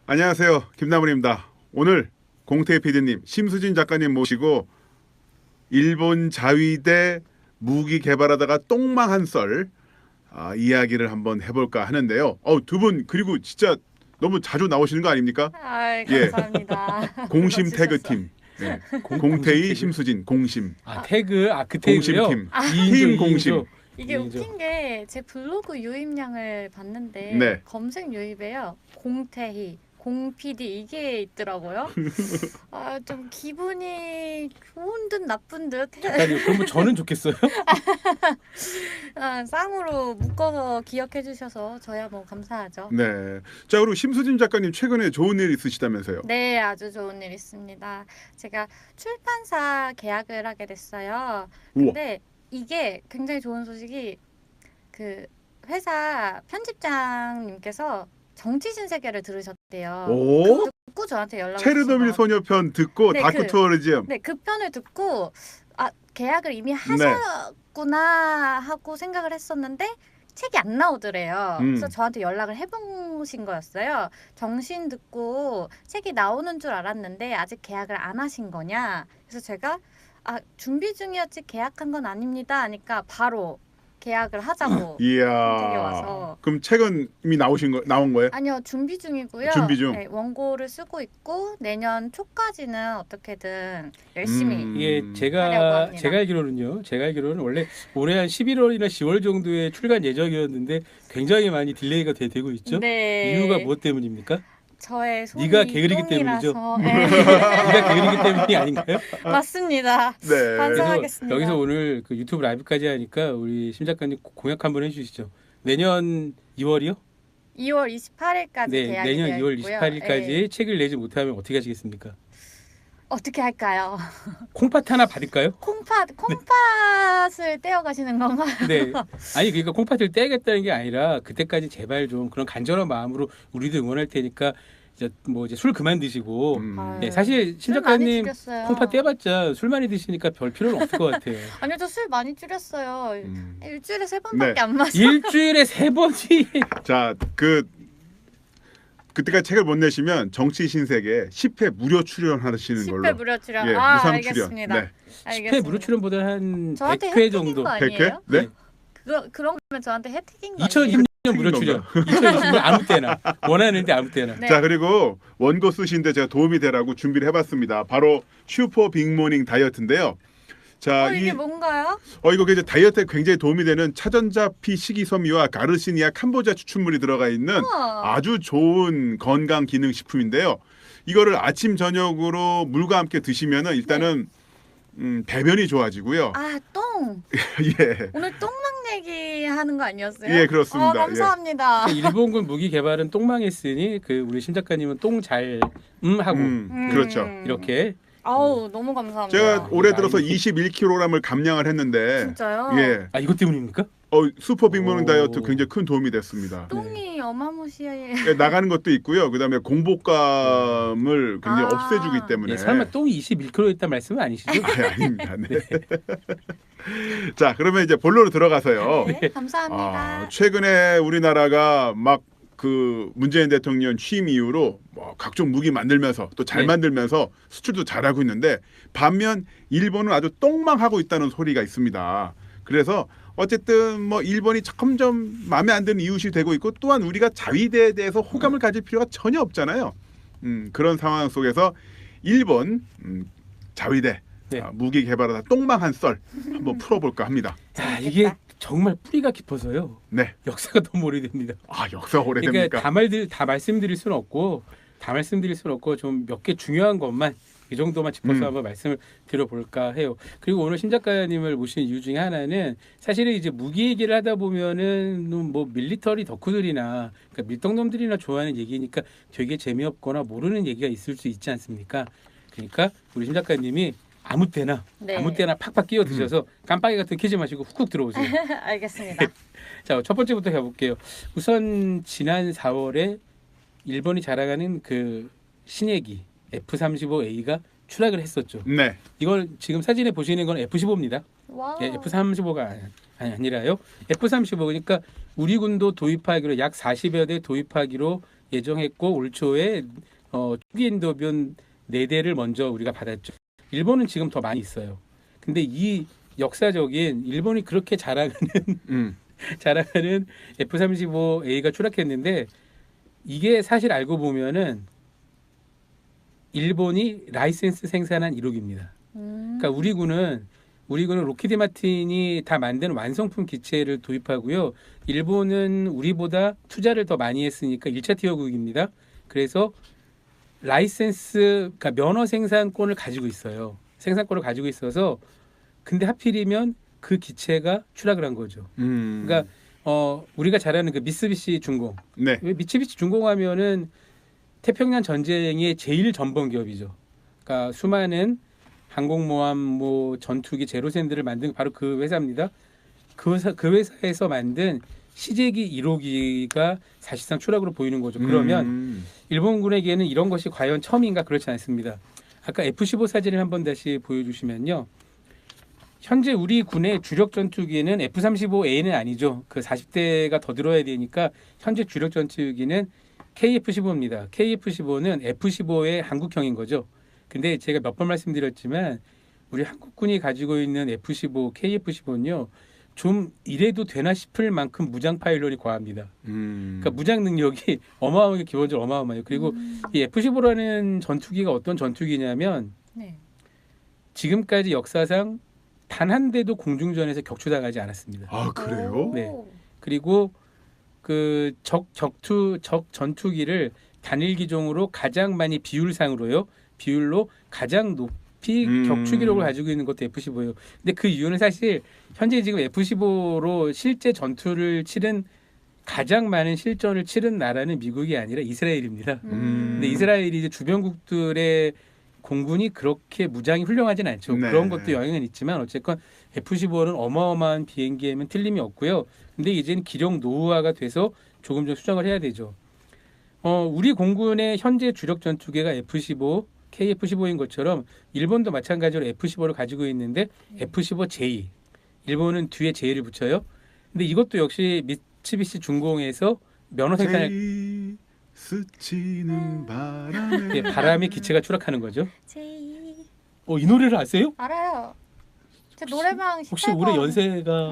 안녕하세요. 김나물입니다. 오늘 공태 PD님, 심수진 작가님 모시고 일본 자위대 무기 개발하다가 똥망한 썰 이야기를 한번 해볼까 하는데요. 두 분 그리고 진짜 너무 자주 나오시는 거 아닙니까? 아, 감사합니다. 공심 불러주셔서. 태그팀. 네. 공태희, 심수진, 공심. 태그, 그 태그요? 공심팀. 2인조, 팀 공심. 2인조. 이게 2인조. 웃긴 게 제 블로그 유입량을 봤는데 네. 검색 유입에요. 공태희, 공PD 이게 있더라고요. 좀 기분이 좋은 듯 나쁜 듯. 아니, 그러면 저는 좋겠어요? 쌍으로 묶어서 기억해 주셔서 저야 뭐 감사하죠. 네. 자, 그리고 심수진 작가님 최근에 좋은 일 있으시다면서요? 네, 아주 좋은 일 있습니다. 제가 출판사 계약을 하게 됐어요. 우와. 근데 이게 굉장히 좋은 소식이 그 회사 편집장님께서 정치신 세계를 들으셨대요. 오? 그거 듣고 저한테 연락을 체르노빌 주신 소녀편 듣고 네, 다크 투어리즘. 네, 그 편을 듣고 계약을 이미 네. 하셨구나 하고 생각을 했었는데 책이 안 나오더래요. 음. 그래서 저한테 연락을 해보신 거였어요. 정신 듣고 책이 나오는 줄 알았는데 아직 계약을 안 하신 거냐? 그래서 제가 준비 중이었지 계약한 건 아닙니다 하니까 바로 계약을 하자고 되게 이야. 와서. 그럼 책은 이미 나온 거예요? 아니요, 준비 중이고요. 준비 중. 네, 원고를 쓰고 있고 내년 초까지는 어떻게든 열심히 이게 하려고 제가 합니다. 알기로는 원래 올해 한 11월이나 10월 정도에 출간 예정이었는데 굉장히 많이 딜레이가 되고 있죠. 네. 이유가 무엇 때문입니까? 저의 손이 네가 게으르기 똥이라서. 때문이죠? 네. 네가 게으르기 때문이 아닌가요? 맞습니다. 네. 반성. 그래서 반성하겠습니다. 여기서 오늘 그 유튜브 라이브까지 하니까 우리 심 작가님 공약 한번 해주시죠. 내년 2월이요? 2월 28일까지 네, 계약이 내년 되어 2월 있고요. 28일까지 네. 책을 내지 못하면 어떻게 하시겠습니까? 어떻게 할까요? 콩팥 하나 받을까요? 콩팥을 떼어 가시는 건가요? 네. 아니 그러니까 콩팥을 떼야겠다는 게 아니라 그때까지 제발 좀 그런 간절한 마음으로 우리도 응원할 테니까 이제 술 그만 드시고. 음. 네, 사실 심 술 많이 작가님 줄였어요. 콩팥 떼봤자 술 많이 드시니까 별 필요는 없을 것 같아요. 아니요, 저 술 많이 줄였어요. 음. 일주일에 3번밖에 네. 안 마셔. 일주일에 3번이 자, 그때까지 책을 못 내시면 정치 신세계 10회 무료 출연하시는 걸로. 10회 무료 출연. 예, 무상 알겠습니다. 출연. 네. 10회 무료 출연보다 한 저한테 100회 혜택인 정도. 거 100회? 아니에요? 네? 그런 거면 저한테 혜택인 거 아니에요? 2020년 무료 출연. 2020년 아무 때나 원하는데 아무 때나. 네. 자, 그리고 원고 쓰시는데 제가 도움이 되라고 준비를 해봤습니다. 바로 슈퍼 빅모닝 다이어트인데요. 자, 이게 뭔가요? 이거 이제 다이어트에 굉장히 도움이 되는 차전자피 식이섬유와 가르시니아 캄보자 추출물이 들어가 있는 우와. 아주 좋은 건강 기능 식품인데요. 이거를 아침 저녁으로 물과 함께 드시면은 일단은 배변이 좋아지고요. 똥. 예. 오늘 똥망 얘기하는 거 아니었어요? 예, 그렇습니다. 감사합니다. 일본군 무기 개발은 똥망했으니 우리 심 작가님은 똥 잘 하고 그렇죠. 이렇게. 아우, 너무 감사합니다. 제가 올해 이거 들어서 아이고. 21kg을 감량을 했는데 진짜요? 예. 이것 때문입니까? 슈퍼 빅모닝 오. 다이어트 굉장히 큰 도움이 됐습니다. 똥이 어마무시해. 예, 나가는 것도 있고요. 그다음에 공복감을 굉장히 없애주기 때문에. 예, 설마 똥이 21kg였단 말씀은 아니시죠? 아닙니다. 네. 자, 그러면 이제 본론으로 들어가서요. 네, 감사합니다. 최근에 우리나라가 막 그 문재인 대통령 취임 이후로 뭐 각종 무기 만들면서 또 잘 네. 만들면서 수출도 잘하고 있는데 반면 일본은 아주 똥망하고 있다는 소리가 있습니다. 그래서 어쨌든 뭐 일본이 점점 마음에 안 드는 이웃이 되고 있고 또한 우리가 자위대에 대해서 호감을 가질 필요가 전혀 없잖아요. 그런 상황 속에서 일본 자위대 네. 무기 개발하다 똥망한 썰 한번 풀어볼까 합니다. 자, 이게 정말 뿌리가 깊어서요. 네. 역사가 너무 오래됩니다. 역사 오래됩니까? 그러니까 다 말씀드릴 수는 없고 좀 몇 개 중요한 것만 이 정도만 짚어서 한번 말씀을 드려볼까 해요. 그리고 오늘 심 작가님을 모신 이유 중에 하나는 사실은 이제 무기 얘기를 하다 보면은 뭐 밀리터리 덕후들이나 그러니까 밀떡놈들이나 좋아하는 얘기니까 되게 재미없거나 모르는 얘기가 있을 수 있지 않습니까? 그러니까 우리 심 작가님이 아무 때나 팍팍 끼어 드셔서 깜빡이 같은 거 켜지 마시고 훅훅 들어오세요. 알겠습니다. 자, 첫 번째부터 가볼게요. 우선 지난 4월에 일본이 자랑하는 그 신예기 F-35A가 추락을 했었죠. 네. 이걸 지금 사진에 보시는 건 F-15입니다. 와우. 예, F-35가 아니라요. F-35 그러니까 우리 군도 도입하기로 약 40여 대 도입하기로 예정했고 올 초에 초기 인도변 4대를 먼저 우리가 받았죠. 일본은 지금 더 많이 있어요. 근데 이 역사적인 일본이 그렇게 자랑하는 F-35A가 추락했는데 이게 사실 알고 보면은 일본이 라이센스 생산한 이륙입니다. 그러니까 우리군은 로키드 마틴이 다 만든 완성품 기체를 도입하고요. 일본은 우리보다 투자를 더 많이 했으니까 1차 티어국입니다. 그래서 라이센스, 그러니까 면허 생산권을 가지고 있어요. 생산권을 가지고 있어서 근데 하필이면 그 기체가 추락을 한 거죠. 그러니까 우리가 잘 아는 그 미쓰비시 중공. 네. 미쓰비시 중공하면은 태평양 전쟁의 제일 전범 기업이죠. 그러니까 수많은 항공모함, 전투기, 제로센들을 만든 바로 그 회사입니다. 그 회사에서 만든 시제기 1호기가 사실상 추락으로 보이는 거죠. 그러면 일본군에게는 이런 것이 과연 처음인가 그렇지 않습니다. 아까 F-15 사진을 한번 다시 보여주시면요. 현재 우리 군의 주력 전투기는 F-35A는 아니죠. 그 40대가 더 들어야 되니까 현재 주력 전투기는 KF-15입니다. KF-15는 F-15의 한국형인 거죠. 근데 제가 몇 번 말씀드렸지만 우리 한국군이 가지고 있는 F-15, KF-15는요. 좀 이래도 되나 싶을 만큼 무장 파일럿이 과합니다. 그러니까 무장 능력이 어마어마하게 기본적으로 어마어마해요. 그리고 이 F-15라는 전투기가 어떤 전투기냐면 네. 지금까지 역사상 단 한 대도 공중전에서 격추당하지 않았습니다. 아 그래요? 네. 그리고 그 적 전투기를 단일 기종으로 가장 많이 비율로 가장 높이 격추 기록을 가지고 있는 것도 F-15예요. 근데 그 이유는 사실 현재 지금 F-15로 실제 전투를 치른 가장 많은 실전을 치른 나라는 미국이 아니라 이스라엘입니다. 근데 이스라엘이 이제 주변국들의 공군이 그렇게 무장이 훌륭하진 않죠. 네. 그런 것도 영향은 있지만 어쨌건 F-15는 어마어마한 비행기에는 틀림이 없고요. 근데 이제는 기력 노후화가 돼서 조금 좀 수정을 해야 되죠. 우리 공군의 현재 주력 전투기가 F-15, KF-15인 것처럼 일본도 마찬가지로 F-15를 가지고 있는데 F-15J. 일본은 뒤에 J를 붙여요. 근데 이것도 역시 미쓰비시 중공에서 면허 생산을 스치는 바람에 바람의 기체가 추락하는 거죠. 제이 이 노래를 아세요? 알아요. 제 노래방 혹시 올해 연세가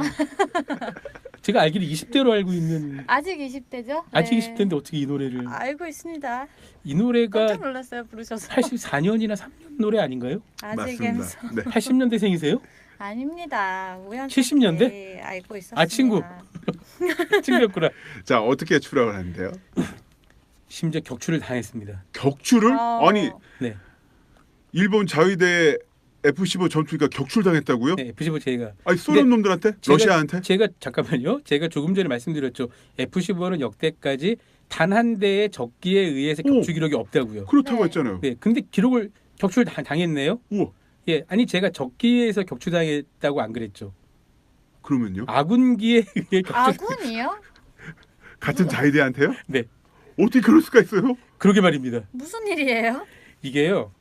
제가 알기로 20대로 알고 있는 아직 20대죠? 아직 20대인데 어떻게 이 노래를 알고 있습니다. 이 노래가 깜짝 놀랐어요. 부르셔서. 84년이나 3년 노래 아닌가요? 아직 맞습니다. 네. 80년대생이세요? 아닙니다. 우연 70년대? 알고 있었습니다. 아, 친구. 친구였구나. 자 어떻게 추락을 하는데요? 심지어 격추를 당했습니다. 격추를? 아니 네. 일본 자위대 F-15 전투기가 격출당했다고요? 네, F-15J가. 아니 쏘는 놈들한테? 러시아한테? 제가 잠깐만요. 제가 조금 전에 말씀드렸죠. F-15는 역대까지 단 한 대의 적기에 의해서 격추 기록이 없다고요. 그렇다고 네. 했잖아요. 네, 근데 기록을 격추를 당했네요. 우와. 예, 아니 제가 적기에서 격추당했다고 안 그랬죠. 그러면요? 아군기에 의해 격추. 아군이요? 같은 자위대한테요? 네, 어떻게 그럴 수가 있어요? 그러게 말입니다. 무슨 일이에요? 이게요.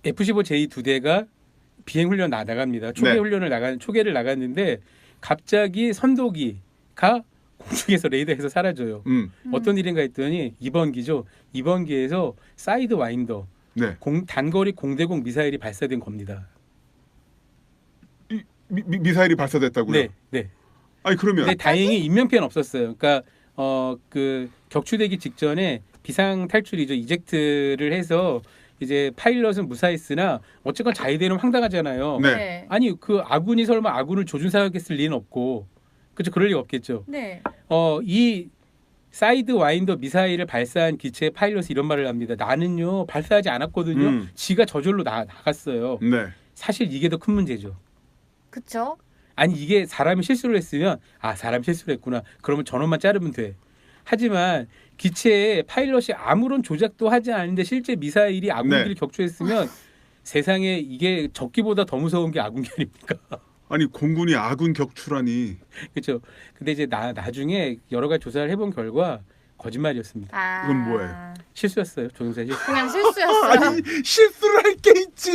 F-15J 2대가 비행 훈련 나갑니다. 초계 네. 훈련을 초계를 나갔는데 갑자기 선도기가 공중에서 레이더에서 사라져요. 어떤 일인가 했더니 2번기죠. 2번기에서 사이드 와인더 네. 단거리 공대공 미사일이 발사된 겁니다. 미사일이 발사됐다고요? 네, 네. 아니 그러면 근데 다행히 인명피해는 없었어요. 그러니까 그 격추되기 직전에 비상 탈출이죠. 이젝트를 해서 이제 파일럿은 무사했으나 어쨌건 자위대는 황당하잖아요. 네. 아니 그 아군이 설마 아군을 조준 사격했을 리는 없고 그렇죠. 그럴 리가 없겠죠. 네. 이 사이드 와인더 미사일을 발사한 기체의 파일럿이 이런 말을 합니다. 나는요 발사하지 않았거든요. 지가 저절로 나갔어요. 네. 사실 이게 더 큰 문제죠. 그쵸? 아니 이게 사람이 실수를 했으면 사람이 실수를 했구나. 그러면 전원만 자르면 돼. 하지만 기체에 파일럿이 아무런 조작도 하지 않는데 실제 미사일이 아군기를 격추했으면 세상에 이게 적기보다 더 무서운 게 아군기 아닙니까? 아니 공군이 아군 격추라니. 그렇죠. 근데 이제 나중에 여러 가지 조사를 해본 결과 거짓말이었습니다. 아, 이건 뭐예요? 실수였어요. 조종사 실수. 그냥 실수였어요. 아니 실수를 할 게 있지.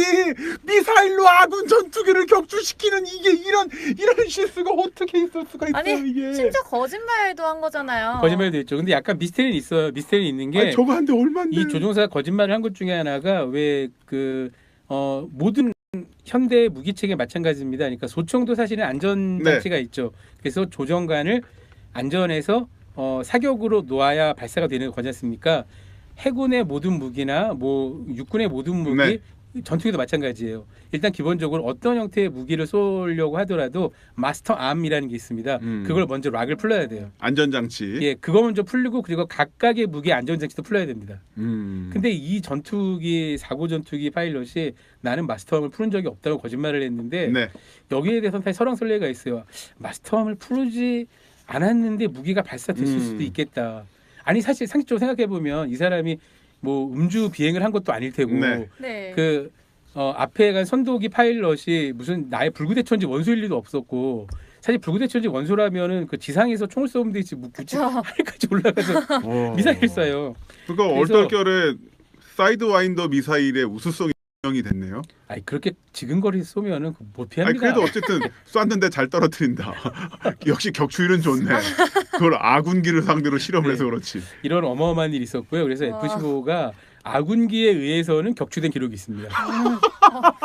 미사일로 아군 전투기를 격추시키는 이게 이런 실수가 어떻게 있을 수가 있어요 아니, 이게. 심지어 거짓말도 한 거잖아요. 거짓말도 있죠. 근데 약간 미스테리는 있어요. 미스테리 있는 게 아니, 저거 한데 얼마인데. 이 조종사가 거짓말을 한 것 중에 하나가 왜 모든 현대 무기 체계 마찬가지입니다. 그러니까 소총도 사실은 안전 장치가 있죠. 그래서 조정관을 안전해서 사격으로 놓아야 발사가 되는 거지 않습니까? 해군의 모든 무기나 뭐 육군의 모든 무기, 네. 전투기도 마찬가지예요. 일단 기본적으로 어떤 형태의 무기를 쏘려고 하더라도 마스터 암이라는 게 있습니다. 그걸 먼저 락을 풀러야 돼요. 안전장치. 예, 그거 먼저 풀리고 그리고 각각의 무기 안전장치도 풀러야 됩니다. 근데 이 전투기 사고 전투기 파일럿이 나는 마스터암을 푸는 적이 없다고 거짓말을 했는데 네. 여기에 대해서는 사실 설왕설래가 있어요. 마스터암을 풀지 않았는데 무기가 발사됐을 수도 있겠다. 아니 사실 상식적으로 생각해 보면 이 사람이 뭐 음주 비행을 한 것도 아닐 테고 네. 네. 그 앞에 간 선도기 파일럿이 무슨 나의 불구대천지 원소일 리도 없었고 사실 불구대천지 원소라면은 그 지상에서 총을 쏘면 되지 뭐 굳이 그쵸. 하늘까지 올라가서 미사일 쏴요. 그러니까 그래서- 얼떨결에 사이드와인더 미사일의 우수성이 이 됐네요. 아니 그렇게 지근거리 쏘면은 못 아니 피합니다. 그래도 어쨌든 쐈는데 잘 떨어뜨린다. 역시 격추율은 좋네. 그걸 아군기를 상대로 실험을 네. 해서 그렇지. 이런 어마어마한 일이 있었고요. 그래서 와. F-15가 아군기에 의해서는 격추된 기록이 있습니다.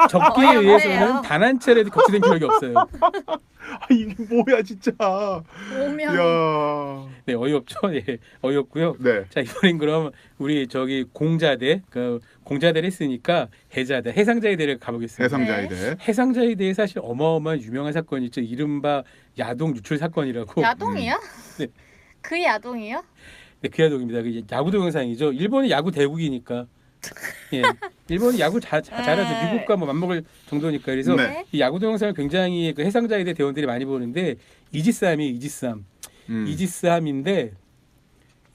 적기에 어이없네요. 의해서는 단 한 차례도 격추된 기록이 없어요. 아 이게 뭐야 진짜. 오면 야. 네, 어이없죠. 예, 어이없고요. 네. 자 이번엔 그럼 우리 저기 공자대 공자대를 했으니까 해자대 해상자의 대를 가보겠습니다. 해상자에 네. 대해. 해상자에 대해 사실 어마어마한 유명한 사건이 있죠. 이른바 야동 유출 사건이라고. 야동이요? 네. 그 야동이요? 네, 그 야동입니다. 그 야구 동영상이죠. 일본이 야구 대국이니까. 예, 일본이 야구 잘하죠. 미국과 뭐 맞먹을 정도니까. 그래서 네. 이 야구 동영상을 굉장히 그 해상자에 대해 대원들이 많이 보는데 이지스함이에요. 이지스함. 이지스함인데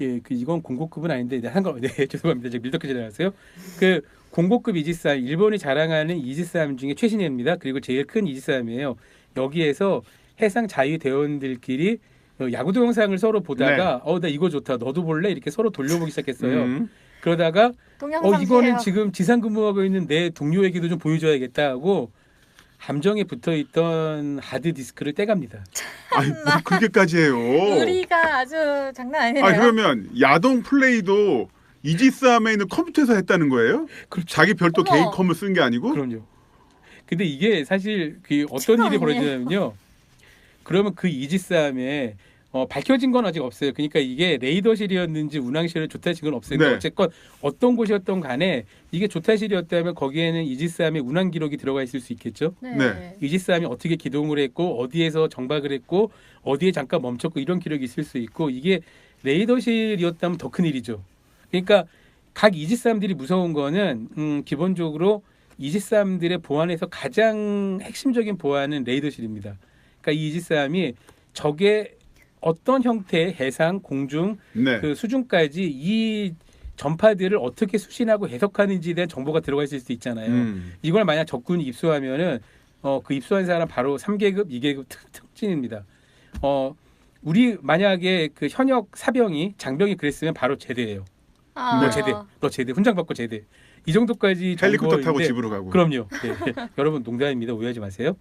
예, 그 이건 공고급은 아닌데 네, 죄송합니다. 제가 밀덕해 지나갔어요. 그 공고급 이지스함 일본이 자랑하는 이지스함 중에 최신입니다. 그리고 제일 큰 이지스함이에요. 여기에서 해상 자유 대원들끼리 야구 동영상을 서로 보다가 나 이거 좋다. 너도 볼래? 이렇게 서로 돌려보기 시작했어요. 그러다가 동영상 이거는 주세요. 지금 지상 근무하고 있는 내 동료에게도 좀 보여줘야겠다 하고 함정에 붙어있던 하드 디스크를 떼갑니다. 아니 뭐 그렇게까지 해요. 의리가 아주 장난 아니네요. 아 그러면 야동 플레이도 이지스함에 있는 컴퓨터에서 했다는 거예요? 그렇죠. 자기 별도 어머. 개인 컴을 쓴 게 아니고? 그럼요. 근데 이게 사실 그 어떤 미친 거 일이 아니에요? 벌어지냐면요. 그러면 그 이지스함에 밝혀진 건 아직 없어요. 그러니까 이게 레이더실이었는지 운항실을 조타신 건 없어요. 그러니까 네. 어쨌건 어떤 곳이었던 간에 이게 조타실이었다면 거기에는 이지스함의 운항 기록이 들어가 있을 수 있겠죠. 네. 네. 이지스함이 어떻게 기동을 했고 어디에서 정박을 했고 어디에 잠깐 멈췄고 이런 기록이 있을 수 있고 이게 레이더실이었다면 더 큰 일이죠. 그러니까 각 이지스함들이 무서운 거는 기본적으로 이지스함들의 보안에서 가장 핵심적인 보안은 레이더실입니다. 그러니까 이 이지스함이 적의 어떤 형태의 해상, 공중, 네. 그 수중까지 이 전파들을 어떻게 수신하고 해석하는지에 대한 정보가 들어가 있을 수 있잖아요. 이걸 만약 적군이 입수하면은 그 입수한 사람 바로 3계급, 2계급 특진입니다. 우리 만약에 그 현역 사병이 장병이 그랬으면 바로 제대예요. 아. 너 제대, 훈장 받고 제대. 이 정도까지 헬리콥터 타고 정보인데 집으로 가고. 그럼요. 네. 여러분 농담입니다. 오해하지 마세요.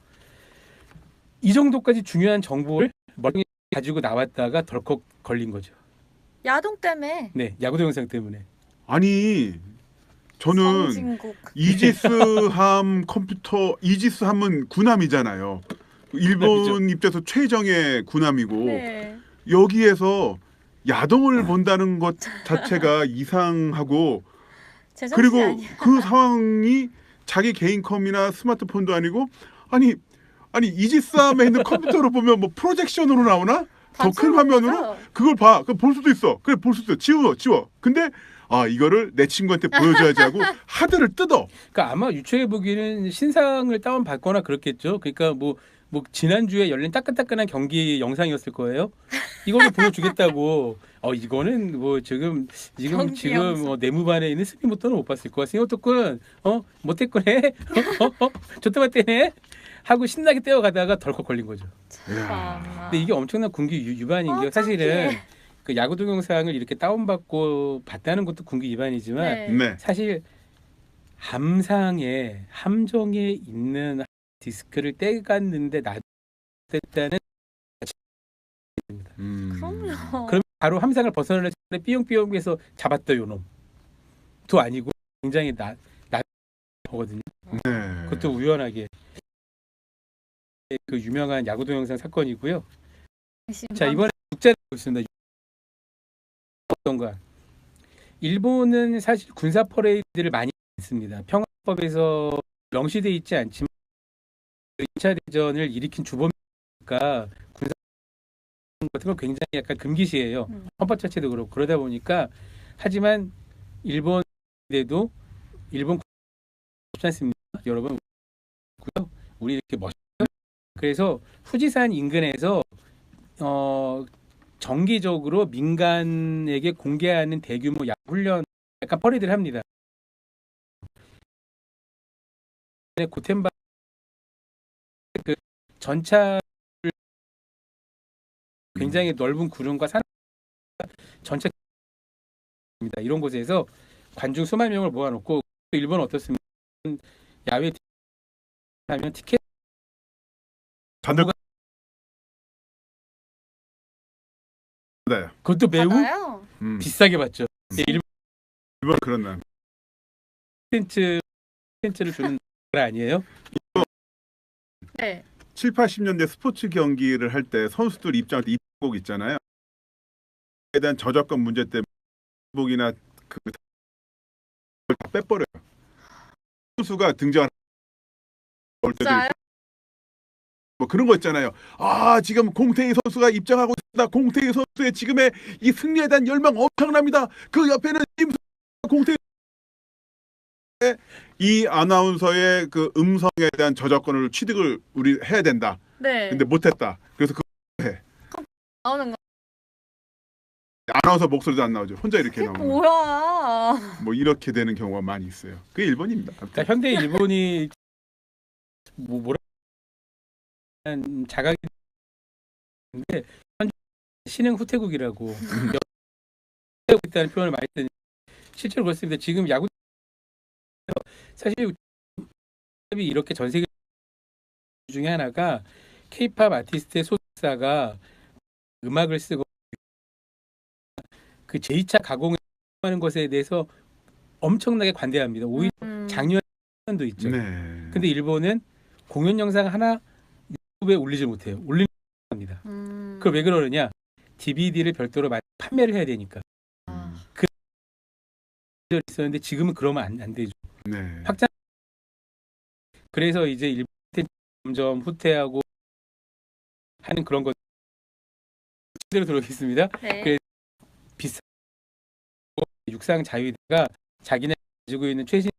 이 정도까지 중요한 정보를 멀쩡히 가지고 나왔다가 덜컥 걸린 거죠. 야동 때문에. 네, 야구 동영상 때문에. 아니 저는 선진국. 이지스함 컴퓨터 이지스함은 군함이잖아요. 일본 군함이죠. 입장에서 최정의 군함이고 네. 여기에서 야동을 본다는 것 자체가 이상하고 제정신 그리고 아니야. 그 상황이 자기 개인 컴이나 스마트폰도 아니고 아니 이지스함에 있는 컴퓨터로 보면 뭐 프로젝션으로 나오나? 더 큰 화면으로? 그걸 봐. 그걸 볼 수도 있어. 그래 볼 수도 있어. 지워. 근데 이거를 내 친구한테 보여줘야지 하고 하드를 뜯어. 그러니까 아마 유추해 보기는 신상을 다운 받거나 그렇겠죠. 그러니까 뭐 지난주에 열린 따끈따끈한 경기 영상이었을 거예요. 이걸로 보여주겠다고. 이거는 뭐 지금 경기 영상. 내무반에 있는 스피모터는 못 봤을 거야. 스피모터군 못했구네. 저때 봤대네. 하고 신나게 뛰어가다가 덜컥 걸린 거죠. 이야. 아. 근데 이게 엄청난 군기 위반인 게 사실은 그 야구 동영상을 이렇게 다운받고 봤다는 것도 군기 위반이지만 네. 네. 사실 함상에 함정에 있는 디스크를 떼갔는데 놔뒀다는 그럼요. 그럼 바로 함상을 벗어나는 순간에 삐용삐용해서 잡았다 요놈도 아니고 굉장히 나 거거든요. 네. 그것도 우연하게 그 유명한 야구 동영상 사건이고요. 자 이번에 국제를 보고 있습니다. 어떤가? 일본은 사실 군사 퍼레이드를 많이 했습니다. 평화법에서 명시돼 있지 않지만 2차 대전을 일으킨 주범이니까 군사 같은 건 굉장히 약간 금기시예요. 헌법 자체도 그렇고 그러다 보니까 하지만 일본에도 일본 그렇지 않습니까? 여러분 우리 이렇게 멋있죠. 그래서 후지산 인근에서 정기적으로 민간에게 공개하는 대규모 야구 훈련 약간 퍼레이드를 합니다. 고텐바 그 전차 굉장히 넓은 구름과 산 전체 입니다. 이런 곳에서 관중 수만 명을 모아놓고 일본 어떻습니까? 야외 하면 티켓 다들 받아요. 그것도 매우 받아요? 비싸게 받죠. 일본 그런 날. 텐츠를 주는 나라 아니에요? 네. 7, 80년대 스포츠 경기를 할 때 선수들 입장할 때 입국 있잖아요. 에 대한 저작권 문제 때문에 입국이나 그걸 다 빼버려요. 선수가 등장할 때도 진짜요? 있고 뭐 그런 거 있잖아요. 아 지금 공태희 선수가 입장하고 있다. 공태희 선수의 지금의 이 승리에 대한 열망 엄청납니다. 그 옆에는 공태희 이 아나운서의 그 음성에 대한 저작권을 취득을 우리 해야 된다. 네. 근데 못했다. 그래서 그 나오는 거. 아나운서 목소리도 안 나오죠. 혼자 이렇게 그게 나오는. 뭐야? 뭐 이렇게 되는 경우가 많이 있어요. 그게 일본입니다. 그러니까 현대 일본이 뭐라 자각이 있는데 신흥 후퇴국이라고 후퇴국 있다는 표현을 많이 쓰는 실제로 그렇습니다. 지금 야구 사실 이렇게 전 세계 중에 하나가 케이팝 아티스트의 소속사가 음악을 쓰고 그 제2차 가공을 하는 것에 대해서 엄청나게 관대합니다. 오히려 작년도 있죠. 네. 근데 일본은 공연 영상 하나 유튜브에 올리지 못해요. 올리는 겁니다. 그걸 왜 그러느냐? DVD를 별도로 판매를 해야 되니까. 그 있었는데 지금은 그러면 안 되죠. 네. 확장. 그래서 이제 일본 점점 후퇴하고 하는 그런 것 그대로 들어오겠습니다. 네. 그래서 비싼 육상 자위대가 자기네 가지고 있는 최신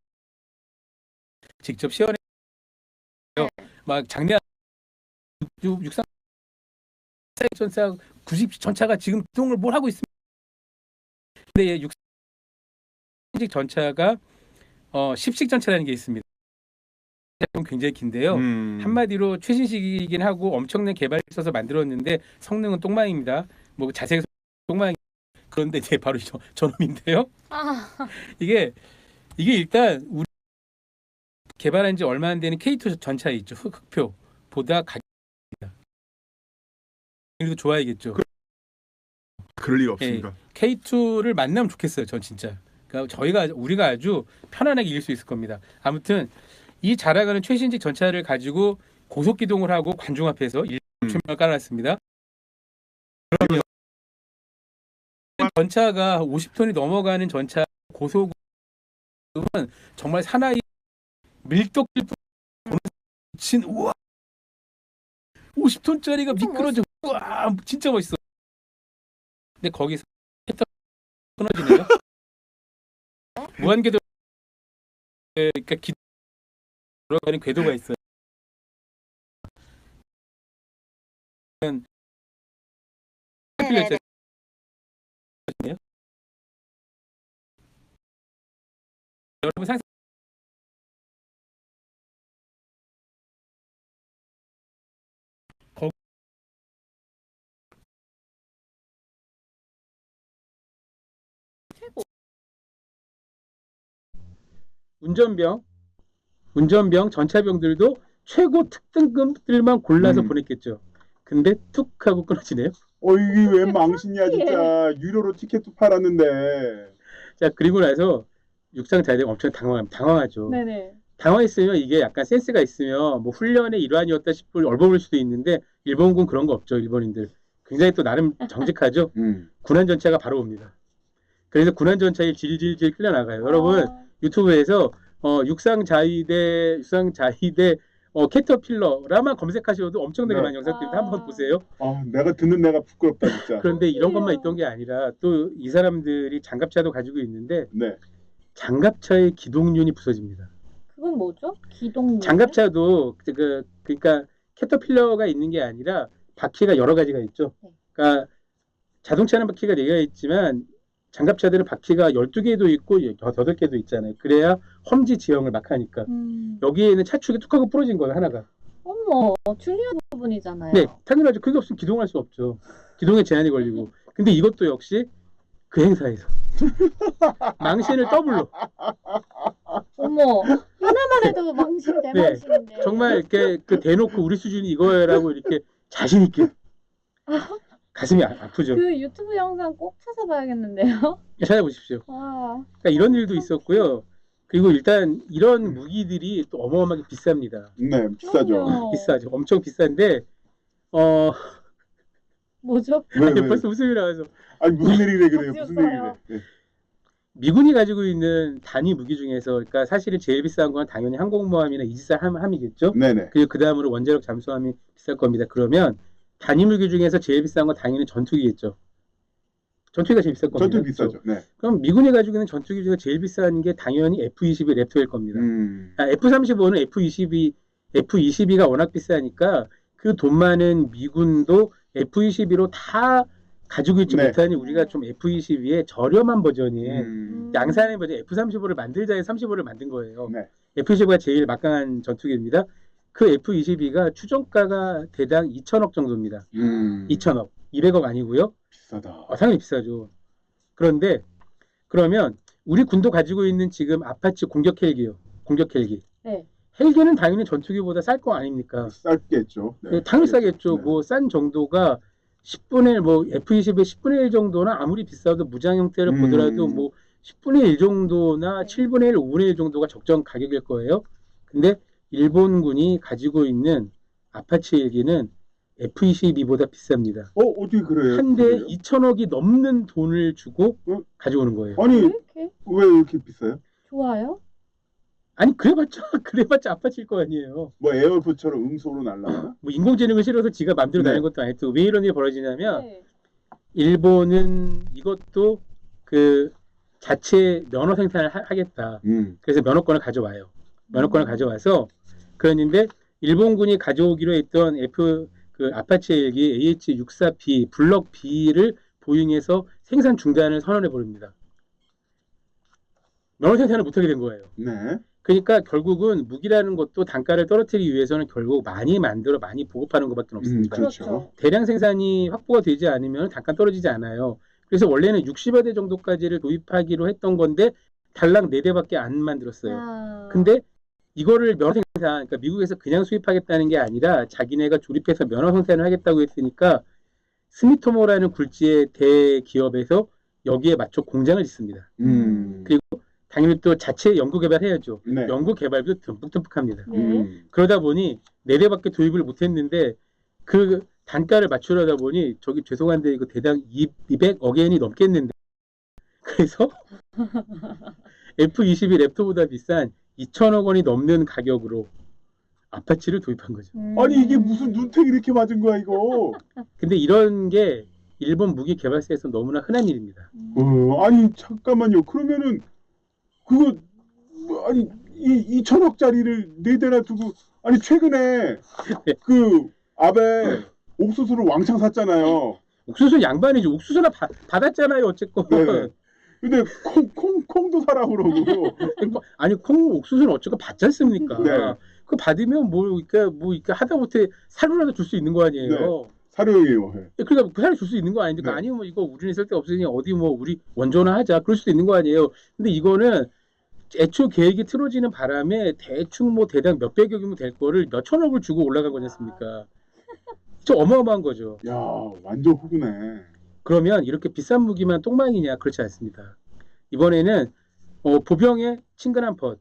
직접 시연해 막 장례 육상 전차 90 전차가 지금 기동을 뭘 하고 있습니다. 근데 육상직 전차가 10식 전차라는 게 있습니다. 굉장히 긴데요. 한마디로 최신식이긴 하고 엄청난 개발을 써서 만들었는데 성능은 똥망입니다. 뭐 자세히 똥망 그런데 이제 바로 저놈인데요. 이게 일단 우리 개발한 지 얼마 안 되는 K2 전차 있죠. 흑표보다 가격입니다. 그래도 좋아야겠죠. 그럴 리가 없습니다. K2를 만나면 좋겠어요. 전 진짜. 그러니까 우리가 아주 편안하게 이길 수 있을 겁니다. 아무튼 이 자라가는 최신식 전차를 가지고 고속 기동을 하고 관중 앞에서 일품을 깔아놨습니다. 그러면 전차가 50톤이 넘어가는 전차 고속은 정말 사나이 밀떡질 친 우와 50톤짜리가 미끄러져 우와 진짜 멋있어. 근데 거기서 끊어지네요. 무한궤도 그러니까 돌아가는 궤도가 있어요. 네네네. 여러분 상상 운전병, 전차병들도 최고 특등급들만 골라서 보냈겠죠. 근데 툭 하고 끊어지네요. 이게 웬 망신이야 진짜. 유료로 티켓도 팔았는데. 자, 그리고 나서 육상자들이 엄청 당황하죠. 네네. 당황했으면 이게 약간 센스가 있으면 뭐 훈련의 일환이었다 싶을 얼버무릴 수도 있는데 일본군 그런 거 없죠. 일본인들 굉장히 또 나름 정직하죠. 군안 전차가 바로 옵니다. 그래서 군안 전차에 질질질 끌려나가요. 여러분 유튜브에서 육상자위대 캐터필러라만 검색하셔도 엄청나게 많은 영상들인데 한번 보세요. 내가 듣는 내가 부끄럽다 진짜. 그런데 이런 것만 있던 게 아니라 또 이 사람들이 장갑차도 가지고 있는데 네. 장갑차의 기동륜이 부서집니다. 그건 뭐죠? 기동률. 장갑차도 그러니까 캐터필러가 있는 게 아니라 바퀴가 여러 가지가 있죠. 그러니까 자동차는 바퀴가 4개가 있지만 장갑차들은 바퀴가 12개도 있고 8개도 있잖아요. 그래야 험지 지형을 막 하니까. 여기에는 차축이 툭 하고 부러진 거예요, 하나가. 어머, 중요한 부분이잖아요. 네, 당연하죠. 그게 없으면 기동할 수 없죠. 기동에 제한이 걸리고. 근데 이것도 역시 그 행사에서 망신을 더블로. 어머, 하나만 해도 망신 대망신인데. 정말 이렇게 대놓고 우리 수준이 이거라고 이렇게 자신 있게. 가슴이 아프죠. 그 유튜브 영상 꼭 찾아봐야겠는데요. 찾아보십시오. 그러니까 이런 일도 있었고요. 그리고 일단 이런 무기들이 또 어마어마하게 비쌉니다. 네, 비싸죠. 비싸죠. 엄청 비싼데 뭐죠? 왜? 벌써 웃음이 나와서. 아니 무슨 일이래 그래요? 무슨 일이래? 네. 미군이 가지고 있는 단위 무기 중에서 그러니까 사실은 제일 비싼 건 당연히 항공모함이나 이지스함이겠죠. 네네. 그리고 그 다음으로 원자력 잠수함이 비쌀 겁니다. 그러면 단위 무기 중에서 제일 비싼 건 당연히 전투기겠죠. 전투기가 제일 비쌀 겁니다. 전투기 비싸죠. 네. 그럼 미군이 가지고 있는 전투기 중에 제일 비싼 게 당연히 F-22 랩터일 겁니다. F-35는 F-22가 워낙 비싸니까 그 돈 많은 미군도 F-22로 다 가지고 있지 못하니 우리가 좀 F-22의 저렴한 버전인 양산의 버전 F-35를 만들자 해서 35를 만든 거예요. 네. F-25가 제일 막강한 전투기입니다. 그 F-22가 추정가가 대당 2천억 정도입니다. 2천억. 200억 아니고요. 비싸다. 상당히 비싸죠. 그런데 그러면 우리 군도 가지고 있는 지금 아파치 공격 헬기요. 공격 헬기. 네. 헬기는 당연히 전투기보다 쌀 거 아닙니까? 싸겠죠. 네, 당연히 싸겠죠. 네. 뭐 싼 정도가 10분의 1, 뭐 F-22의 10분의 1 정도나 아무리 비싸도 무장 형태를 보더라도 뭐 10분의 1 정도나 7분의 1, 5분의 1 정도가 적정 가격일 거예요. 근데 일본군이 가지고 있는 아파치 헬기는 F-22보다 비쌉니다. 어떻게 그래요? 한 대에 2천억이 넘는 돈을 주고 가져오는 거예요. 아니 이렇게 왜 이렇게 비싸요? 좋아요? 아니 그래봤자 아파치일 거 아니에요. 뭐 에어포처럼 음소로 날라가나? 뭐 인공지능을 실어서 지가 맘대로 네. 다니는 것도 아니고 왜 이런 일이 벌어지냐면 네. 일본은 이것도 그 자체 면허 생산을 하겠다. 그래서 면허권을 가져와요. 면허권을 가져와서 그랬는데 일본군이 가져오기로 했던 아파치 헬기 AH-64B 블럭 B를 보잉해서 생산 중단을 선언해 버립니다. 면허 생산을 못하게 된 거예요. 네. 그러니까 결국은 무기라는 것도 단가를 떨어뜨리기 위해서는 결국 많이 만들어 많이 보급하는 것밖에 없습니다. 그렇죠. 대량 생산이 확보가 되지 않으면 단가 떨어지지 않아요. 그래서 원래는 60여 대 정도까지를 도입하기로 했던 건데 달랑 4대밖에 안 만들었어요. 근데 이거를 면허 생산, 그러니까 미국에서 그냥 수입하겠다는 게 아니라 자기네가 조립해서 면허 생산을 하겠다고 했으니까 스미토모라는 굴지의 대기업에서 여기에 맞춰 공장을 짓습니다. 그리고 당연히 또 자체 연구 개발해야죠. 네. 연구 개발도 듬뿍듬뿍합니다. 네. 그러다 보니 4대밖에 도입을 못했는데 그 단가를 맞추려다 보니 저기 죄송한데 이거 대당 200억 엔이 넘겠는데 그래서 F-22 랩터보다 비싼 2천억 원이 넘는 가격으로 아파치를 도입한 거죠. 아니 이게 무슨 눈탱이 이렇게 맞은 거야 이거? 근데 이런 게 일본 무기 개발사에서 너무나 흔한 일입니다. 아니 잠깐만요. 그러면은 그거 아니 2천억짜리를 4대나 두고 아니 최근에 그 아베 옥수수를 왕창 샀잖아요. 옥수수 양반이죠. 옥수수나 받았잖아요. 어쨌건. 네. 근데 콩도 사라고 그러고. 아니 옥수수는 어쨌건 받지 않습니까? 네. 그 받으면 뭐 이렇게 하다못해 사료라도 줄 수 있는 거 아니에요. 네. 사료예요. 그러니까 그 사료 줄 수 있는 거 아닌데 네. 아니면 뭐 이거 우리는 쓸데 없으니 어디 뭐 우리 원조나 하자 그럴 수도 있는 거 아니에요. 근데 이거는 애초 계획이 틀어지는 바람에 대충 뭐 대당 몇백여 개면 될 거를 몇천억을 주고 올라간 거지 않습니까? 좀 어마어마한 거죠. 야, 완전 호구네. 그러면 이렇게 비싼 무기만 똥망이냐? 그렇지 않습니다. 이번에는 보병의 친근한 펫,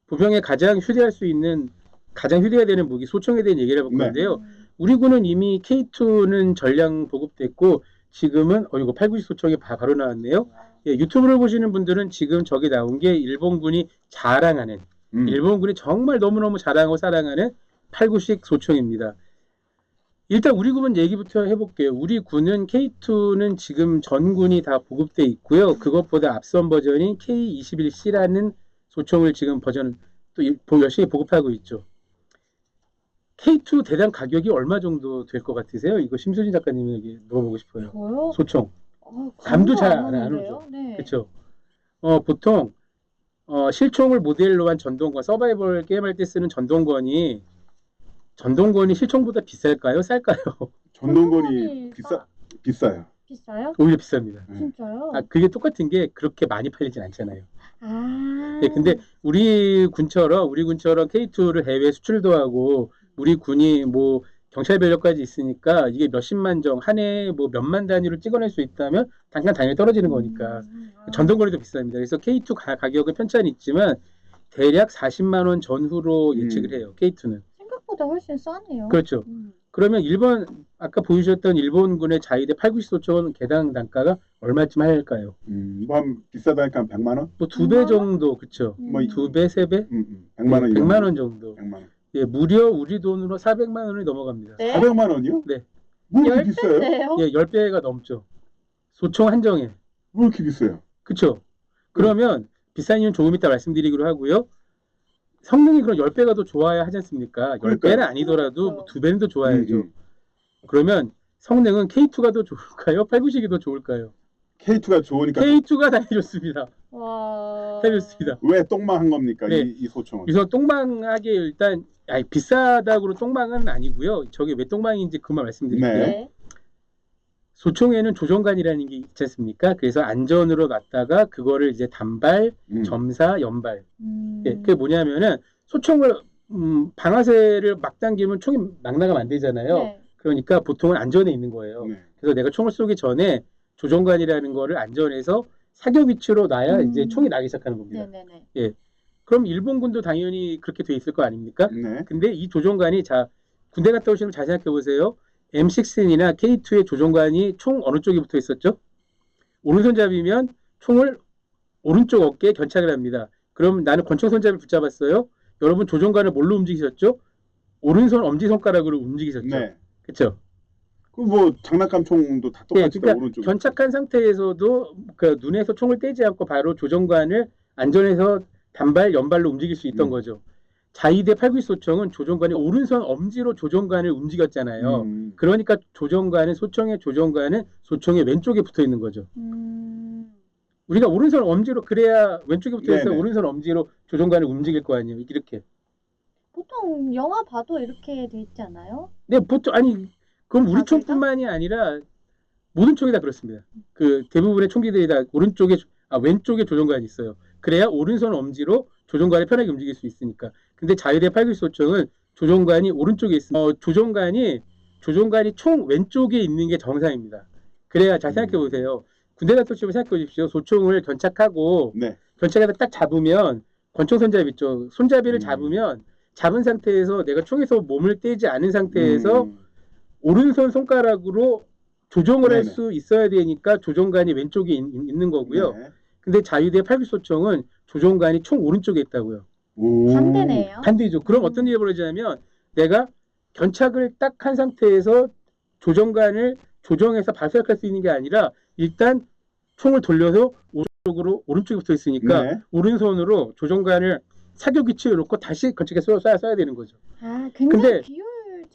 보병에 가장 휴대할 수 있는 가장 휴대해야 되는 무기 소총에 대한 얘기를 해볼 네. 건데요. 우리 군은 이미 K2는 전량 보급됐고 지금은 이거 890 소총이 바로 나왔네요. 예, 유튜브를 보시는 분들은 지금 저기 나온 게 일본군이 자랑하는 일본군이 정말 너무너무 자랑하고 사랑하는 890 소총입니다. 일단 우리 군 얘기부터 해볼게요. 우리 군은 K2는 지금 전군이 다 보급돼 있고요. 그것보다 앞선 버전인 K21C라는 소총을 지금 버전 또 열심히 보급하고 있죠. K2 대당 가격이 얼마 정도 될 것 같으세요? 이거 심수진 작가님에게 물어보고 싶어요. 저요? 소총. 감도 잘 안 안 오는데요? 오죠. 네. 그렇죠. 보통 실총을 모델로 한 전동권, 서바이벌 게임할 때 쓰는 전동권이 실총보다 비쌀까요? 쌀까요? 전동건이 전동건이 비싸요. 비싸요? 오히려 비쌉니다. 네. 진짜요? 그게 똑같은 게 그렇게 많이 팔리진 않잖아요. 아. 네, 근데 우리 군처럼 K2를 해외 수출도 하고 우리 군이 뭐 경찰 변력까지 있으니까 이게 몇십만 정 한 해에 뭐 몇만 단위로 찍어낼 수 있다면 단가 당연히 떨어지는 거니까 전동거리도 비쌉니다. 그래서 K2 가격은 편차는 있지만 대략 40만 원 전후로 예측을 해요. K2는. 생각보다 훨씬 싸네요. 그렇죠. 그러면 아까 보여주셨던 일본군의 자위대 890 소총은 개당 단가가 얼마쯤 할까요? 뭐한 비싸다니까 한 100만 원? 뭐 2배 정도, 그렇죠. 뭐 2배, 3배? 100만 원. 100만 원 정도. 100만 원. 예, 무려 우리 돈으로 400만 원이 넘어갑니다. 네? 400만 원이요? 네. 뭐 이렇게 비싸요? 10배인데요? 예, 10배가 넘죠. 소총 한정에. 왜 이렇게 비싸요? 그쵸? 그러면 비싼 이유는 조금 이따 말씀드리기로 하고요. 성능이 그럼 10배가 더 좋아야 하지 않습니까? 10배는 그러니까요. 아니더라도 뭐 2배는 더 좋아야죠. 음. 그러면 성능은 K2가 더 좋을까요? 890이 더 좋을까요? K2가 좋으니까 K2가 당연히 좋습니다. 와. 당연히 좋습니다. 왜 똥망한 겁니까? 네. 이 소총은. 그래서 똥망하게 일단 비싸다고 똥망은 아니고요. 저게 왜 똥망인지 그만 말씀드릴게요. 네. 네. 소총에는 조종관이라는 게 있지 않습니까? 그래서 안전으로 놨다가 그거를 이제 단발, 점사, 연발. 예, 그게 뭐냐면은 소총을 방아쇠를 막 당기면 총이 막 나가면 안 되잖아요. 네. 그러니까 보통은 안전에 있는 거예요. 네. 그래서 내가 총을 쏘기 전에 조종관이라는 거를 안전에서 사격 위치로 놔야 이제 총이 나기 시작하는 겁니다. 네네네. 그럼 일본군도 당연히 그렇게 돼 있을 거 아닙니까? 네. 근데 이 조종관이 군대 갔다 오시면 잘 생각해 보세요. M16이나 K2의 조종관이 총 어느 쪽에 붙어 있었죠? 오른손잡이면 총을 오른쪽 어깨에 견착을 합니다. 그럼 나는 권총 손잡이를 붙잡았어요. 여러분 조종관을 뭘로 움직이셨죠? 오른손 엄지손가락으로 움직이셨죠. 네. 그렇죠? 그 뭐 장난감 총도 다 똑같이 그러니까 오른쪽. 견착한 상태에서도 그 눈에서 총을 떼지 않고 바로 조종관을 안전에서 단발, 연발로 움직일 수 있던 거죠. 자위대 892 소총은 조종관이 오른손 엄지로 조종관을 움직였잖아요. 그러니까 소총의 조종관은 소총의 왼쪽에 붙어 있는 거죠. 우리가 오른손 엄지로 그래야 왼쪽에 붙어 있어야 네네. 오른손 엄지로 조종관을 움직일 거 아니에요. 이렇게. 보통 영화 봐도 이렇게 돼 있지 않아요? 네, 보통 그럼 우리 아, 총뿐만이 아니라 모든 총이 다 그렇습니다. 그 대부분의 총기들이 다 왼쪽에 조종관이 있어요. 그래야 오른손 엄지로 조종관을 편하게 움직일 수 있으니까. 근데 자위대 892 소총은 조종관이 오른쪽에 있습니다. 조종관이 총 왼쪽에 있는 게 정상입니다. 그래야 잘 생각해 보세요. 군대 갔다 오시면 생각해 보십시오. 소총을 견착해서 네. 딱 잡으면 권총 손잡이 있죠. 손잡이를 잡으면 잡은 상태에서 내가 총에서 몸을 떼지 않은 상태에서 오른손 손가락으로 조종을 할 네네. 수 있어야 되니까 조종관이 왼쪽에 있는 거고요. 네. 근데 자위대 892 소총은 조종관이 총 오른쪽에 있다고요. 오. 반대네요. 반대죠. 그럼 어떤 일이 벌어지냐면 내가 견착을 딱 한 상태에서 조종관을 조정해서 발사할 수 있는 게 아니라 일단 총을 돌려서 오른쪽에 붙어 있으니까 네. 오른손으로 조종관을 사격 위치에 놓고 다시 견착해 쏴야 되는 거죠. 굉장히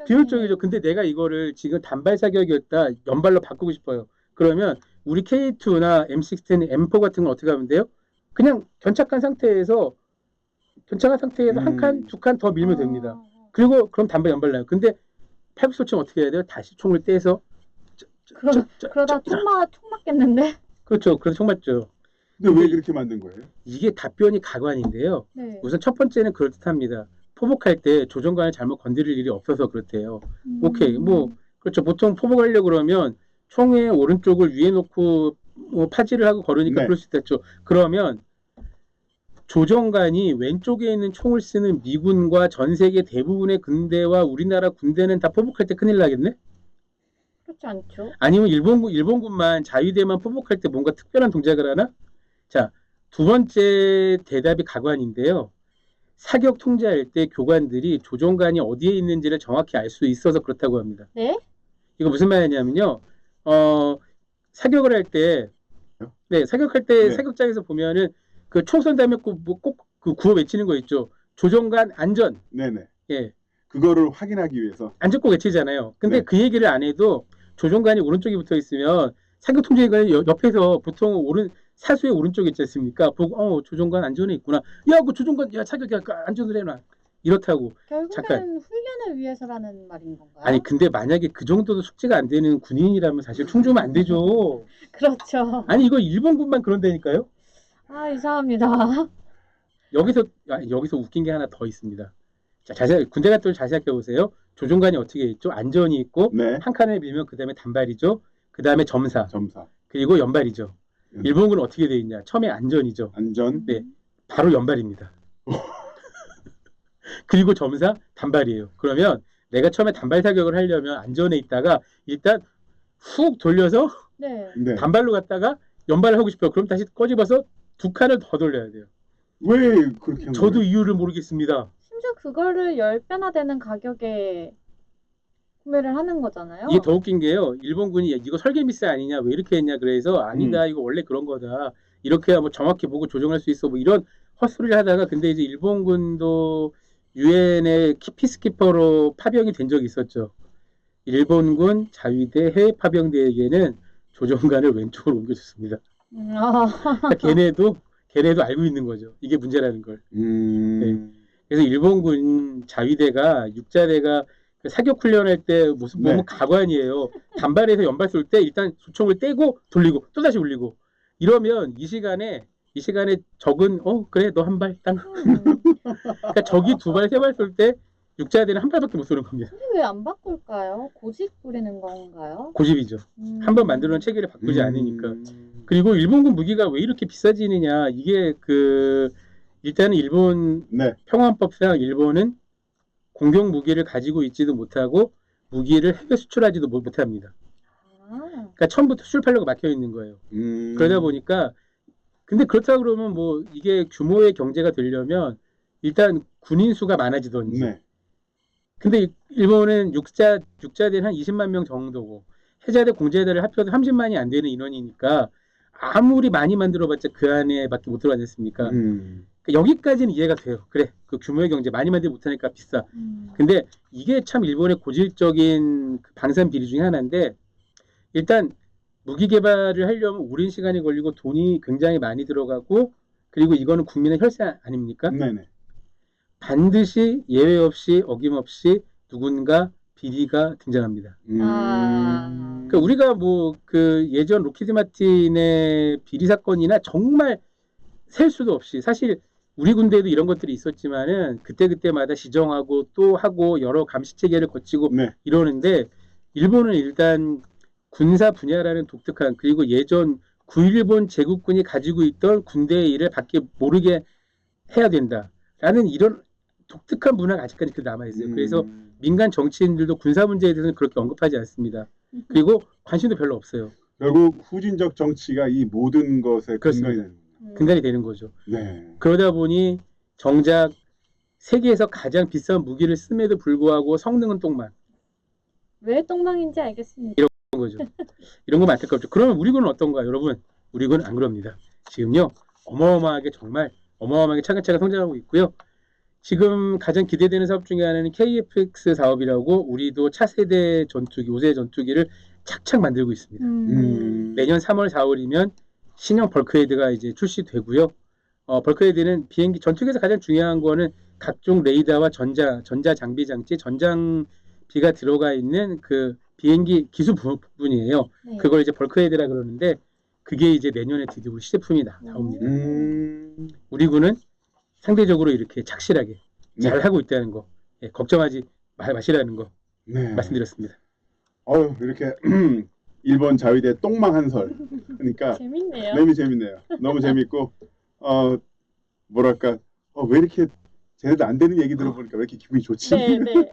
비효율적이죠. 근데 내가 이거를 지금 단발 사격이었다 연발로 바꾸고 싶어요. 그러면 우리 K2나 M16, M4 같은 건 어떻게 하면 돼요? 그냥 견착한 상태에서 한 칸, 두 칸 더 밀면 됩니다. 그리고 그럼 단발 연발 나요. 근데 892 소총 어떻게 해야 돼요? 다시 총을 떼서 그러다 총 맞겠는데? 그렇죠. 그래서 총 맞죠. 근데 왜 그렇게 만든 거예요? 이게 답변이 가관인데요. 네. 우선 첫 번째는 그렇듯합니다. 포복할 때 조종관을 잘못 건드릴 일이 없어서 그렇대요. 오케이, 뭐 그렇죠. 보통 포복하려고 그러면 총의 오른쪽을 위에 놓고 뭐 파지를 하고 걸으니까 네. 그럴 수 있겠죠. 그러면 조정관이 왼쪽에 있는 총을 쓰는 미군과 전 세계 대부분의 군대와 우리나라 군대는 다 포복할 때 큰일 나겠네? 그렇지 않죠. 아니면 일본군만 자위대만 포복할 때 뭔가 특별한 동작을 하나? 자, 두 번째 대답이 가관인데요. 사격 통제할 때 교관들이 조종관이 어디에 있는지를 정확히 알 수 있어서 그렇다고 합니다. 네? 이거 무슨 말이냐면요. 사격을 할 때, 사격할 때 네. 사격장에서 보면은 그 총선 다음에 꼭 그 구호 외치는 거 있죠. 조종관 안전. 네네. 예. 그거를 확인하기 위해서. 안전 꼭 외치잖아요. 근데 네. 그 얘기를 안 해도 조종관이 오른쪽에 붙어 있으면 사격 통제관이 옆에서 보통 사수의 오른쪽에 있지 않습니까? 보고 조종관 안전에 있구나. 야, 그 조종관 사격 안전을 해놔. 이렇다고. 결국엔 잠깐. 훈련을 위해서라는 말인 건가요? 아니 근데 만약에 그 정도도 숙지가 안 되는 군인이라면 사실 총 주면 안 되죠. 그렇죠. 아니 이거 일본군만 그런다니까요. 아, 이상합니다. 여기서 웃긴 게 하나 더 있습니다. 자, 군대 갔다 올 자세하게 보세요. 조종관이 어떻게 있죠? 안전이 있고 네. 한 칸을 밀면 그 다음에 단발이죠. 그 다음에 점사. 점사. 그리고 연발이죠. 일본군은 어떻게 돼 있냐? 처음에 안전이죠. 안전. 네, 바로 연발입니다. 그리고 점사 단발이에요. 그러면 내가 처음에 단발 사격을 하려면 안전에 있다가 일단 훅 돌려서 네. 네. 단발로 갔다가 연발을 하고 싶어요. 그럼 다시 꺼집어서 두 칸을 더 돌려야 돼요. 왜 그렇게 한 저도 거예요? 이유를 모르겠습니다. 심지어 그거를 10배나 되는 가격에 구매를 하는 거잖아요. 이게 더 웃긴 게요. 일본군이 이거 설계 미스 아니냐, 왜 이렇게 했냐, 그래서 아니다, 이거 원래 그런 거다. 이렇게 하면 정확히 보고 조정할 수 있어. 뭐 이런 헛소리를 하다가 근데 이제 일본군도 유엔의 피스키퍼로 파병이 된 적이 있었죠. 일본군 자위대 해외 파병대에게는 조정관을 왼쪽으로 옮겨줬습니다. 그러니까 걔네도 알고 있는 거죠. 이게 문제라는 걸. 그래서 일본군 자위대가 육자대가 사격 훈련할 때 무슨 네. 가관이에요. 단발에서 연발 쏠 때 일단 소총을 떼고 돌리고 또 다시 올리고 이러면 이 시간에 적은 그래 너 한 발 땅. 그러니까 적이 두 발 세 발 쏠 때 육자대는 한 발밖에 못 쏘는 겁니다. 근데 왜 안 바꿀까요? 고집 부리는 건가요? 고집이죠. 한 번 만들어 놓은 체계를 바꾸지 않으니까. 그리고 일본군 무기가 왜 이렇게 비싸지느냐. 이게 일단은 일본 네. 평화헌법상 일본은 공격 무기를 가지고 있지도 못하고 무기를 해외 수출하지도 못합니다. 그러니까 처음부터 수출하려고 막혀 있는 거예요. 그러다 보니까 근데 그렇다 그러면 뭐 이게 규모의 경제가 되려면 일단 군인 수가 많아지던지. 네. 근데 일본은 육자대는 한 20만 명 정도고 해자대 공자대를 합쳐도 30만이 안 되는 인원이니까 아무리 많이 만들어봤자 그 안에밖에 못 들어가지 않습니까? 여기까지는 이해가 돼요. 그래, 그 규모의 경제 많이 만들지 못하니까 비싸. 근데 이게 참 일본의 고질적인 방산 비리 중에 하나인데 일단 무기 개발을 하려면 오랜 시간이 걸리고 돈이 굉장히 많이 들어가고 그리고 이거는 국민의 혈세 아닙니까? 네네. 반드시 예외 없이 어김없이 누군가 비리가 등장합니다. 그러니까 우리가 뭐 예전 로키드 마틴의 비리 사건이나 정말 셀 수도 없이 사실 우리 군대에도 이런 것들이 있었지만은 그때마다 시정하고 또 하고 여러 감시 체계를 거치고 네. 이러는데 일본은 일단 군사 분야라는 독특한 그리고 예전 9.11 제국군이 가지고 있던 군대의 일을 밖에 모르게 해야 된다라는 이런 독특한 문화가 아직까지 남아있어요. 그래서 민간 정치인들도 군사 문제에 대해서는 그렇게 언급하지 않습니다. 그리고 관심도 별로 없어요. 결국 후진적 정치가 이 모든 것에 근간이 되는 거예요. 근간이 되는 거죠. 네. 그러다 보니 정작 세계에서 가장 비싼 무기를 씀에도 불구하고 성능은 똥망. 왜 똥망인지 알겠습니다. 이런 거죠. 이런 거 안타깝죠. 그러면 우리 군은 어떤가, 여러분? 우리 군은 안 그럽니다. 지금요 어마어마하게 차근차근 성장하고 있고요. 지금 가장 기대되는 사업 중에 하나는 KF-X 사업이라고 우리도 차세대 전투기, 5세 전투기를 착착 만들고 있습니다. 내년 3월, 4월이면 신형 벌크헤드가 이제 출시되고요. 벌크헤드는 비행기 전투기에서 가장 중요한 거는 각종 레이더와 전자 장비 장치, 전장비가 들어가 있는 그 비행기 기수 부분이에요. 네. 그걸 이제 벌크헤드라 그러는데 그게 이제 내년에 드디어 우리 시제품이 나옵니다. 우리 군은 상대적으로 이렇게 착실하게 잘 하고 있다는 거, 예, 걱정하지 마시라는 거 네. 말씀드렸습니다. 이렇게 일본 자위대 똥망 한설. 그러니까 재밌네요. 너무 재밌네요. 너무 재밌고 뭐랄까 왜 이렇게 쟤네들 안 되는 얘기 들어보니까 왜 이렇게 기분이 좋지? 네, 네.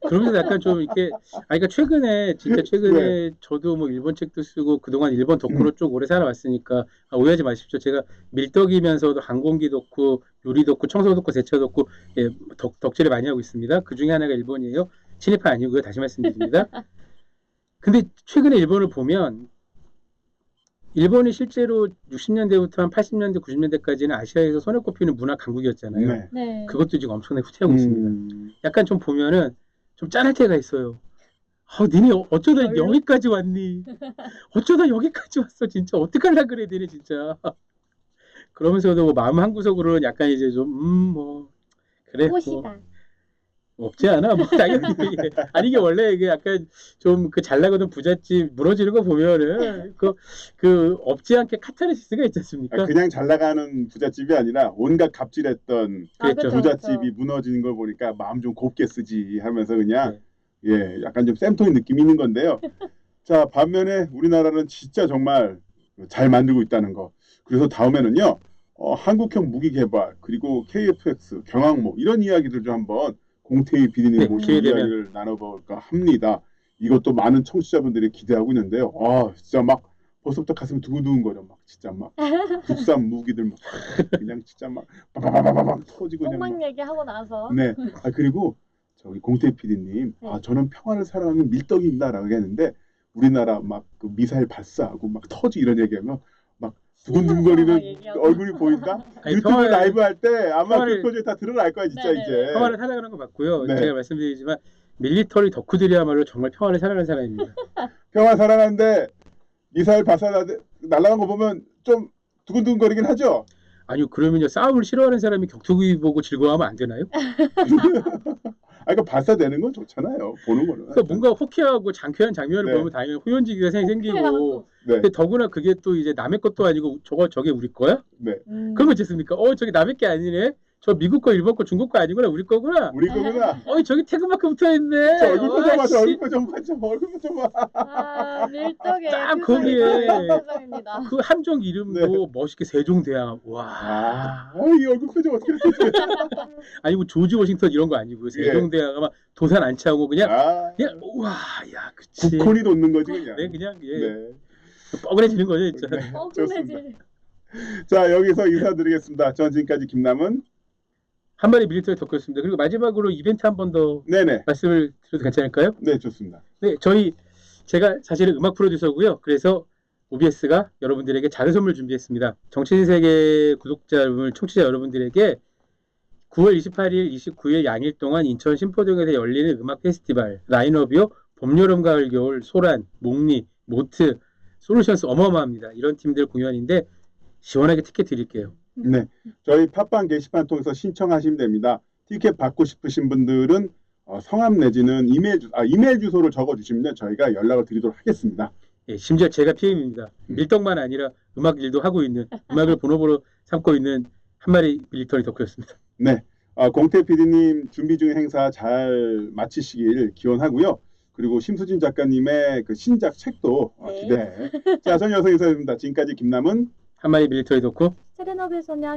그러면서 약간 좀 이렇게 그러니까 최근에 네. 저도 뭐 일본 책도 쓰고 그동안 일본 덕후로 쭉 오래 살아왔으니까 오해하지 마십시오. 제가 밀떡이면서도 항공기 덕후, 요리 덕후, 청소 덕후, 세차 덕후 예, 덕질을 많이 하고 있습니다. 그 중에 하나가 일본이에요. 친일파 아니고요. 다시 말씀드립니다. 근데 최근에 일본을 보면 일본이 실제로 60년대부터 한 80년대, 90년대까지는 아시아에서 손에 꼽히는 문화 강국이었잖아요. 네. 네. 그것도 지금 엄청나게 후퇴하고 있습니다. 약간 좀 보면은 좀 짠할 때가 있어요. 니네 어쩌다 별로? 여기까지 왔니? 어쩌다 여기까지 왔어 진짜 어떡하려 그래 니네 진짜. 그러면서도 뭐 마음 한구석으로는 약간 이제 좀 뭐 그래 뭐 꽃이다. 없지 않아 뭐 당연히 아니 이게 원래 이게 약간 좀 그 잘 나가던 부잣집 무너지는 거 보면은 그 없지 않게 카타르시스가 있지 않습니까? 그냥 잘 나가는 부잣집이 아니라 온갖 갑질했던 그렇죠. 부잣집이 무너지는 걸 보니까 마음 좀 곱게 쓰지 하면서 그냥 네. 예 약간 좀 쌤통인 느낌이 있는 건데요. 자 반면에 우리나라는 진짜 정말 잘 만들고 있다는 거. 그래서 다음에는요 한국형 무기 개발 그리고 KF-X 경항모 이런 이야기들 좀 한번 공태희 PD님 네, 모시고 기회되면. 이야기를 나눠볼까 합니다. 이것도 많은 청취자분들이 기대하고 있는데요. 진짜 막 벌써부터 가슴 두근두근거려. 막 진짜 막 국산 무기들 막 그냥 진짜 막 빠바바바박 터지고 그냥 똥망 막. 얘기하고 나서 네. 그리고 저기 공태희 PD님, 네. 저는 평화를 사랑하는 밀떡입니다라고 했는데 우리나라 막 그 미사일 발사하고 막 터지 이런 얘기하면 막 두근두근거리는 얘기하고. 얼굴이 보인다. 아니, 유튜브 라이브 할 때 아마 평화를- 그 표정이 다 드러날 거야 진짜 네네. 이제. 평화를 사랑하는 거 맞고요. 네. 제가 말씀드리지만 밀리터리 덕후들이야말로 정말 평화를 사랑하는 사람입니다. 평화 사랑하는데 미사일 발사 날아간 거 보면 좀 두근두근거리긴 하죠. 아니요 그러면요 싸움을 싫어하는 사람이 격투기 보고 즐거워하면 안 되나요? 그러니까 발사되는 건 좋잖아요. 보는 거는. 그러니까 뭔가 호쾌하고 장쾌한 장면을 네. 보면 당연히 후연지기가 생기고 호쾌하고. 네. 근데 더구나 그게 또 이제 남의 것도 아니고 저게 우리 거야? 네. 그러면 어쨌습니까? 저게 남의 게 아니네. 저 미국 거, 일본 거, 중국 거 아니구나. 우리 거구나. 우리 거구나. 저기 태그마크 붙어 있네. 저 얼굴 표정 봐. 저 씨. 얼굴 표정 봐. 저 얼굴 표정 봐. 밀떡의 딱 표정이 거기에. 다른 표정입니다. 그 함정 이름도 멋있게 세종대왕. 와. 이 얼굴 표정 어떻게 되지? 아니고 조지 워싱턴 이런 거 아니고 세종대왕 아마 도산 안 차고 그냥 우와, 야, 그치. 국콘이 돋는 거지 그냥. 네, 그냥 예. 네. 뻐근해지는 거죠, 진짜. 네. 뻐근해지. 좋습니다. 자 여기서 인사드리겠습니다. 전 지금까지 김남은. 한 마리 밀리터리 덕후였습니다. 그리고 마지막으로 이벤트 한 번 더 네네. 말씀을 드려도 괜찮을까요? 네 좋습니다. 네, 제가 사실은 음악 프로듀서고요. 그래서 OBS가 여러분들에게 작은 선물 준비했습니다. 정치인세계 구독자 여러분, 청취자 여러분들에게 9월 28일, 29일 양일 동안 인천 신포동에서 열리는 음악 페스티벌 라인업이요. 봄, 여름, 가을, 겨울, 소란, 목리, 모트, 솔루션스 어마어마합니다. 이런 팀들 공연인데 시원하게 티켓 드릴게요. 네, 저희 팟빵 게시판 통해서 신청하시면 됩니다. 티켓 받고 싶으신 분들은 성함 내지는 이메일 주소를 적어주시면 저희가 연락을 드리도록 하겠습니다. 예, 심지어 제가 PM입니다. 밀떡만 아니라 음악 일도 하고 있는 음악을 본업으로 삼고 있는 한 마리 밀리터리 덕후였습니다. 네, 공태 PD님 준비 중인 행사 잘 마치시길 기원하고요. 그리고 심수진 작가님의 그 신작 책도 네. 기대해. 자, 전 여성 인사드립니다. 지금까지 김남은 한 마리 밀리터리 덕후 세레너빌 소녀